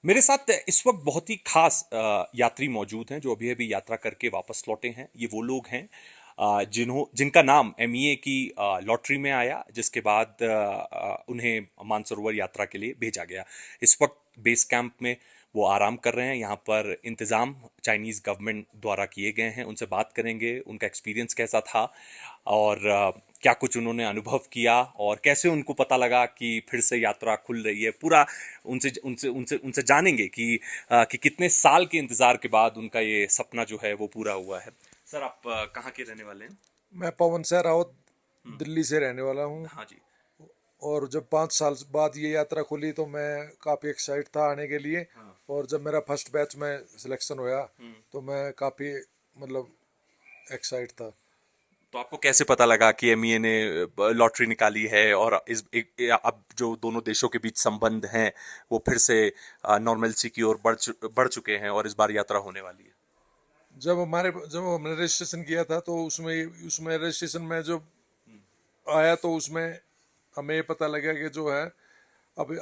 मेरे साथ इस वक्त बहुत ही खास यात्री मौजूद हैं जो अभी अभी यात्रा करके वापस लौटे हैं। ये वो लोग हैं जिनका नाम एमईए की लॉटरी में आया, जिसके बाद उन्हें मानसरोवर यात्रा के लिए भेजा गया। इस वक्त बेस कैंप में वो आराम कर रहे हैं। यहाँ पर इंतज़ाम चाइनीज़ गवर्नमेंट द्वारा किए गए हैं। उनसे बात करेंगे, उनका एक्सपीरियंस कैसा था और क्या कुछ उन्होंने अनुभव किया और कैसे उनको पता लगा कि फिर से यात्रा खुल रही है। पूरा उनसे उनसे उनसे उनसे जानेंगे कि कितने साल के इंतजार के बाद उनका ये सपना जो है वो पूरा हुआ है। सर, आप कहाँ के रहने वाले हैं? मैं पवन सह रावत दिल्ली से रहने वाला हूँ। हाँ जी। और जब 5 साल बाद ये यात्रा खुली तो मैं काफ़ी एक्साइट था आने के लिए। हाँ। और जब मेरा फर्स्ट बैच में सिलेक्शन हुआ हम्म। तो मैं काफ़ी मतलब एक्साइट था। तो आपको कैसे पता लगा कि एमईए ने लॉटरी निकाली है और अब जो दोनों देशों के बीच संबंध हैं वो फिर से नॉर्मलसी की ओर बढ़ चुके हैं और इस बार यात्रा होने वाली है? जब हमने रजिस्ट्रेशन किया था तो उसमें उसमें रजिस्ट्रेशन में जो आया तो उसमें हमें ये पता लगा कि जो है अब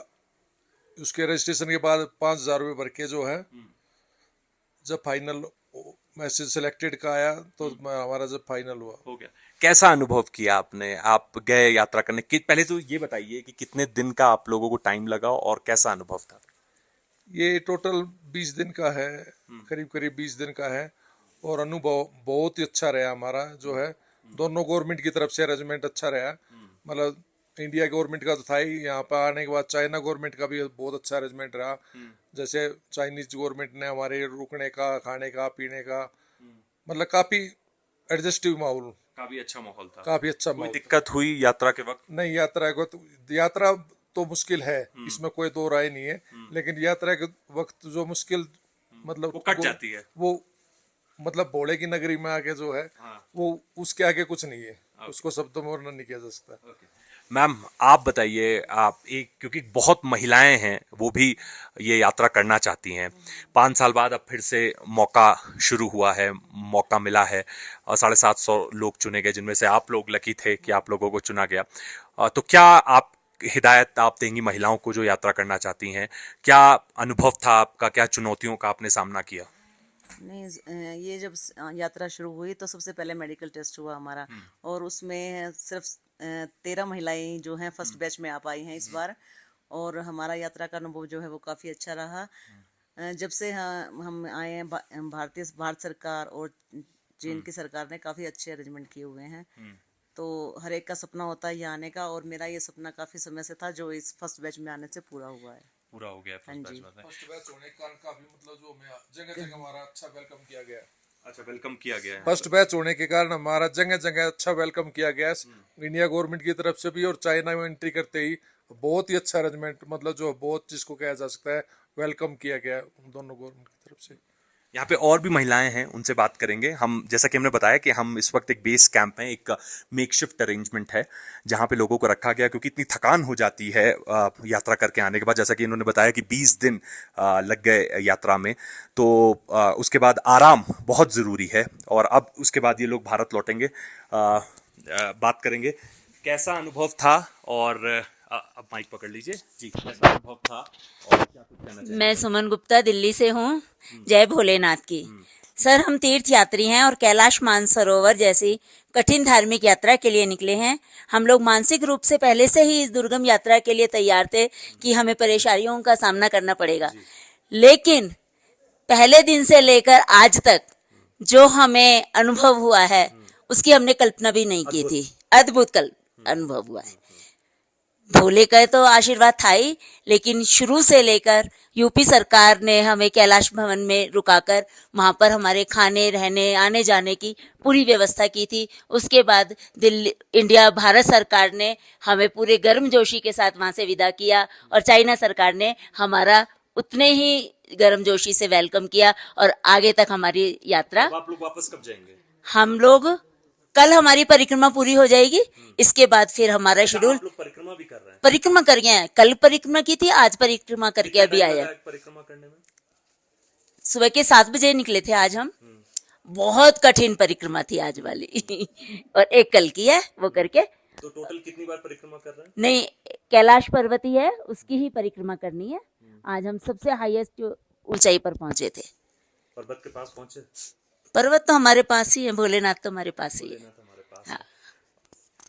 उसके रजिस्ट्रेशन के बाद 5,000 रुपये भर के जो है जब फाइनल मैसेज सिलेक्टेड का आया तो हमारा जब फाइनल हुआ। हो गया। कैसा अनुभव किया आपने? आप गए यात्रा करने कि पहले तो ये बताइए कि कितने दिन का आप लोगों को टाइम लगा और कैसा अनुभव था? ये टोटल 20 दिन का है, करीब करीब 20 दिन का है। और अनुभव बहुत ही अच्छा रहा हमारा जो है। दोनों गवर्नमेंट की तरफ से अरेंजमेंट अच्छा रहा। मतलब इंडिया गवर्नमेंट का तो था ही, यहाँ पर आने के बाद चाइना गवर्नमेंट का भी बहुत अच्छा अरेंजमेंट रहा। जैसे चाइनीज गवर्नमेंट ने हमारे रुकने का, खाने का, पीने का, मतलब काफ़ी एडजस्टिव माहौल, काफी अच्छा माहौल था। काफ़ी अच्छा कोई माहौल था। दिक्कत हुई यात्रा के वक्त? नहीं, यात्रा तो मुश्किल है, इसमें कोई दो राय नहीं है। लेकिन यात्रा के वक्त जो मुश्किल मतलब वो कट जाती है। वो मतलब भोले की नगरी में आके जो है हाँ। वो उसके आगे कुछ नहीं है। उसको शब्दों में वर्णन नहीं किया जा सकता। मैम, आप बताइए, आप एक क्योंकि बहुत महिलाएं हैं वो भी ये यात्रा करना चाहती हैं। 5 साल बाद अब फिर से मौका शुरू हुआ है, मौका मिला है और 750 लोग चुने गए, जिनमें से आप लोग लकी थे कि आप लोगों को चुना गया। तो क्या आप हिदायत आप देंगी महिलाओं को जो यात्रा करना चाहती हैं? क्या अनुभव था आपका? क्या चुनौतियों का आपने सामना किया? नहीं, ये जब यात्रा शुरू हुई तो सबसे पहले मेडिकल टेस्ट हुआ हमारा। और उसमें सिर्फ 13 महिलाएं जो हैं फर्स्ट बैच में आ पाई हैं इस बार। और हमारा यात्रा का अनुभव जो है वो काफ़ी अच्छा रहा। जब से हम आए हैं, भारत सरकार और चीन की सरकार ने काफ़ी अच्छे अरेंजमेंट किए हुए हैं। तो हर एक का सपना होता है यहाँ आने का, और मेरा ये सपना काफ़ी समय से था जो इस फर्स्ट बैच में आने से पूरा हुआ है। पूरा हो गया हाँ फर्स्ट बैच जी। में? फर्स्ट बैच होने के कारण काफी मतलब जो हमें जगह जगह हमारा अच्छा वेलकम किया गया। अच्छा, वेलकम किया गया है। फर्स्ट बैच होने के कारण हमारा जगह जगह अच्छा वेलकम किया गया। इंडिया गवर्नमेंट की तरफ से भी और चाइना में एंट्री करते ही बहुत ही अच्छा अरेंजमेंट, मतलब जो बहुत जिसको कहा जा सकता है वेलकम किया गया उन दोनों गवर्नमेंट की तरफ से। यहाँ पे और भी महिलाएं हैं, उनसे बात करेंगे हम। जैसा कि हमने बताया कि हम इस वक्त एक बेस कैंप है, एक मेकशिफ्ट अरेंजमेंट है जहाँ पे लोगों को रखा गया, क्योंकि इतनी थकान हो जाती है यात्रा करके आने के बाद। जैसा कि इन्होंने बताया कि 20 दिन लग गए यात्रा में, तो उसके बाद आराम बहुत ज़रूरी है और अब उसके बाद ये लोग भारत लौटेंगे। बात करेंगे कैसा अनुभव था और अब माइक पकड़ लीजिए जी। कैसा अनुभव था और क्या कुछ कहना मैं चाहेंगे? सुमन गुप्ता दिल्ली से हूँ। जय भोलेनाथ की। सर, हम तीर्थ यात्री हैं और कैलाश मानसरोवर जैसी कठिन धार्मिक यात्रा के लिए निकले हैं। हम लोग मानसिक रूप से पहले से ही इस दुर्गम यात्रा के लिए तैयार थे कि हमें परेशानियों का सामना करना पड़ेगा। लेकिन पहले दिन से लेकर आज तक जो हमें अनुभव हुआ है उसकी हमने कल्पना भी नहीं की थी। अद्भुत अनुभव हुआ है। भोले का तो आशीर्वाद था ही, लेकिन शुरू से लेकर यूपी सरकार ने हमें कैलाश भवन में रुकाकर वहां पर हमारे खाने, रहने, आने जाने की पूरी व्यवस्था की थी। उसके बाद भारत सरकार ने हमें पूरे गर्मजोशी के साथ वहां से विदा किया और चाइना सरकार ने हमारा उतने ही गर्मजोशी से वेलकम किया और आगे तक हमारी यात्रा। अब आप लोग वापस कब जाएंगे? हम लोग कल हमारी परिक्रमा पूरी हो जाएगी। इसके बाद फिर हमारा अच्छा, शेड्यूल। आप लोग परिक्रमा भी कर रहे हैं? परिक्रमा कर गए हैं, कल परिक्रमा की थी, आज परिक्रमा करके कितना अभी टाइम आया। लगा है परिक्रमा करने में? सुबह के 7 बजे निकले थे आज हम। बहुत कठिन परिक्रमा थी आज वाली और एक कल की है वो करके। तो टोटल कितनी बार परिक्रमा कर रहे हैं? नहीं, कैलाश पर्वत ही है, उसकी ही परिक्रमा करनी है। आज हम सबसे हाईएस्ट ऊंचाई पर पहुंचे थे। पर्वत के पास पहुंचे। पर्वत तो हमारे पास ही है, भोलेनाथ तो हमारे पास ही है। हमारे पास हाँ।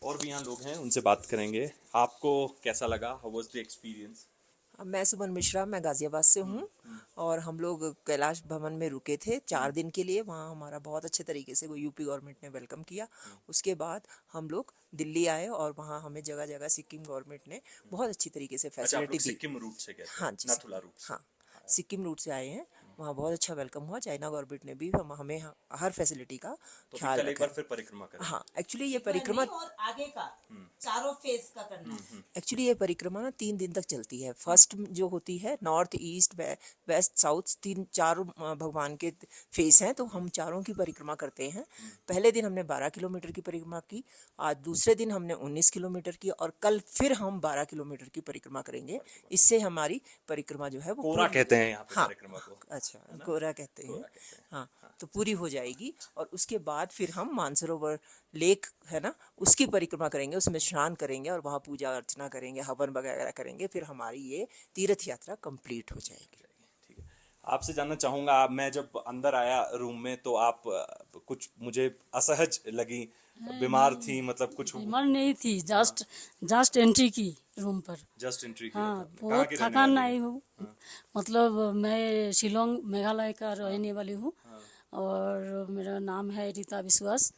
और भी यहाँ लोग हैं, उनसे बात करेंगे। आपको कैसा लगा? How was the experience? मैं सुमन मिश्रा, मैं गाज़ियाबाद से हूँ और हम लोग कैलाश भवन में रुके थे 4 दिन के लिए। वहाँ हमारा बहुत अच्छे तरीके से वो यूपी गवर्नमेंट ने वेलकम किया। उसके बाद हम लोग दिल्ली आए और वहाँ हमें जगह जगह सिक्किम गवर्नमेंट ने बहुत अच्छी तरीके से अच्छा, आप फैसिलिटी लोग दी। सिक्किम रूट से गए थे? हाँ जी, नाथुला रूट से। हाँ, सिक्किम रूट से आए हैं। वहाँ बहुत अच्छा वेलकम हुआ। चाइना गवर्नमेंट ने भी हमें हर फैसिलिटी का तो ख्याल कल एक रखा बार है। फिर परिक्रमा करें। हाँ, एक्चुअली ये परिक्रमा और आगे का चारों फेज का करना है। एक्चुअली ये परिक्रमा ना 3 दिन तक चलती है। फर्स्ट जो होती है नॉर्थ ईस्ट वेस्ट साउथ, 4 भगवान के फेस हैं, तो हम चारों की परिक्रमा करते हैं। पहले दिन हमने 12 किलोमीटर की परिक्रमा की, आज दूसरे दिन हमने 19 किलोमीटर की और कल फिर हम 12 किलोमीटर की परिक्रमा करेंगे। इससे हमारी परिक्रमा जो है वो कोरा कहते हैं यहाँ पे हाँ, परिक्रमा को। अच्छा, कोरा कहते हैं। हाँ, तो पूरी हो जाएगी और उसके बाद फिर हम मानसरोवर लेक है ना, उसकी परिक्रमा करेंगे, उसमें स्नान करेंगे और वहाँ पूजा अर्चना करेंगे, हवन वगैरह करेंगे। फिर हमारी ये तीर्थ यात्रा कंप्लीट हो जाएगी। ठीक है। आपसे जानना चाहूंगा, मैं जब अंदर आया रूम में तो आप कुछ मुझे असहज लगी, बीमार थी, मतलब कुछ बीमार नहीं थी, जस्ट एंट्री की रूम पर। जस्ट एंट्री किया हाँ, था। कहाँ बहुत की रहने थकान वाली आई हैं? हूँ। मतलब मैं शिलोंग मेघालय का रहने वाली हूँ और मेरा नाम है रीता विश्वास।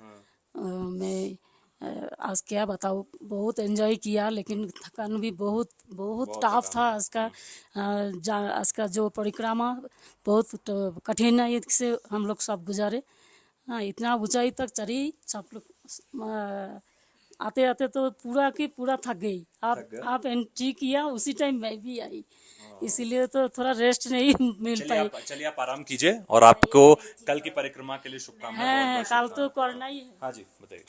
मैं आज क्या बताऊँ, बहुत एंजॉय किया, लेकिन थकान भी बहुत बहुत टफ था आज का। आज का जो परिक्रमा बहुत कठिनाई से हम लोग सब गुजारे। हाँ, इतना ऊंचाई तक चढ़ी सब लोग। आते आते तो पूरा की पूरा थक गई। आप एंट्री किया उसी टाइम मैं भी आई, इसीलिए तो थोड़ा रेस्ट नहीं मिल पाई। चलिए आप आराम कीजिए और आपको कल की परिक्रमा के लिए शुभकामनाएं। है, बहुत बहुत कल तो करना ही है। हाँ जी, बताइए।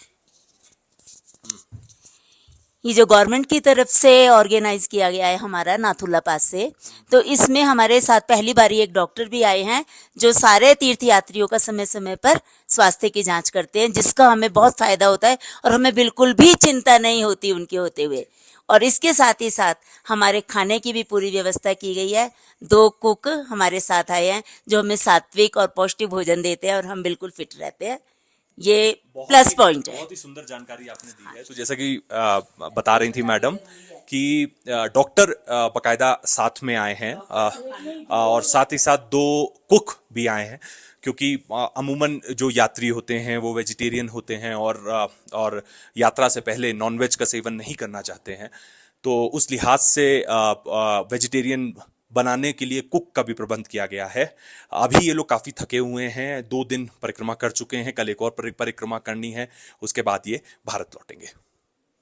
ये जो गवर्नमेंट की तरफ से ऑर्गेनाइज किया गया है हमारा नाथुला पास से, तो इसमें हमारे साथ पहली बारी एक डॉक्टर भी आए हैं जो सारे तीर्थयात्रियों का समय समय पर स्वास्थ्य की जांच करते हैं, जिसका हमें बहुत फायदा होता है और हमें बिल्कुल भी चिंता नहीं होती उनके होते हुए। और इसके साथ ही साथ हमारे खाने की भी पूरी व्यवस्था की गई है। 2 कुक हमारे साथ आए हैं जो हमें सात्विक और पौष्टिक भोजन देते हैं और हम बिल्कुल फिट रहते हैं। ये प्लस पॉइंट है। बहुत ही सुंदर जानकारी आपने दी है। तो जैसा कि बता रही थी मैडम कि डॉक्टर बकायदा साथ में आए हैं, और साथ ही साथ 2 कुक भी आए हैं, क्योंकि अमूमन जो यात्री होते हैं वो वेजिटेरियन होते हैं और यात्रा से पहले नॉनवेज का सेवन नहीं करना चाहते हैं। तो उस लिहाज से वेजिटेरियन बनाने के लिए कुक का भी प्रबंध किया गया है। अभी ये लोग काफी थके हुए हैं, 2 दिन परिक्रमा कर चुके हैं, कल एक और परिक्रमा करनी है, उसके बाद ये भारत लौटेंगे।